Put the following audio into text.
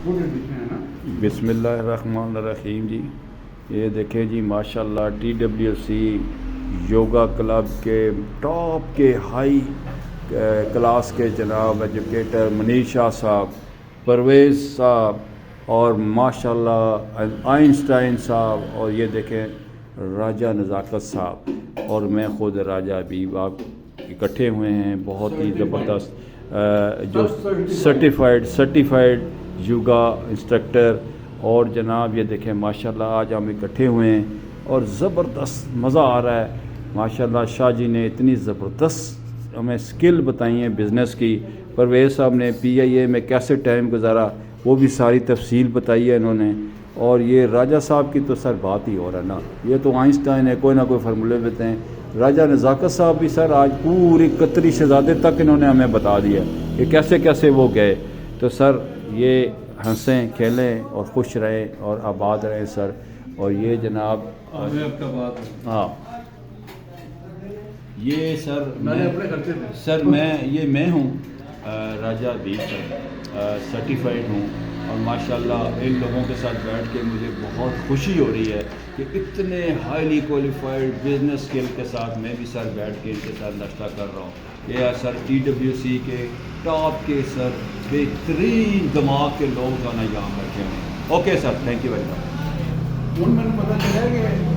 بسم اللہ الرحمن الرحیم جی. یہ دیکھیں جی ماشاءاللہ TWC یوگا کلب کے ٹاپ کے ہائی کلاس کے جناب ایجوکیٹر منیشا صاحب، پرویز صاحب اور ماشاءاللہ آئنسٹائن صاحب، اور یہ دیکھیں راجہ نزاکت صاحب اور میں خود راجہ حبیب آپ اکٹھے ہوئے ہیں. بہت ہی زبردست جو سرٹیفائیڈ یوگا انسٹرکٹر، اور جناب یہ دیکھیں ماشاءاللہ آج ہم اکٹھے ہوئے ہیں اور زبردست مزہ آ رہا ہے. ماشاءاللہ شاہ جی نے اتنی زبردست ہمیں سکل بتائی ہیں بزنس کی. پرویز صاحب نے PIA میں کیسے ٹائم گزارا وہ بھی ساری تفصیل بتائی ہے انہوں نے. اور یہ راجہ صاحب کی تو سر بات ہی ہو رہا ہے نا، یہ تو آئنسٹائن ہے، کوئی نہ کوئی فارمولے دیتے ہیں. راجہ نزاکت صاحب بھی سر آج پوری قطری شہزادے تک انہوں نے ہمیں بتا دیا کہ کیسے کیسے وہ گئے. تو سر یہ ہنسیں کھیلیں اور خوش رہیں اور آباد رہیں سر. اور یہ جناب ہاں یہ سر میں ہوں راجہ حبیب سر، سرٹیفائیڈ ہوں. اور ماشاءاللہ ان لوگوں کے ساتھ بیٹھ کے مجھے بہت خوشی ہو رہی ہے کہ اتنے ہائیلی کوالیفائڈ بزنس اسکل کے ساتھ میں بھی سر بیٹھ کے ان کے ساتھ ناشتہ کر رہا ہوں. یہ سر TWC کے ٹاپ کے سر بہترین دماغ کے لوگ کا نا یہاں بیٹھے ہیں. Okay sir, thank you very much. میں نے پتہ چلا کہ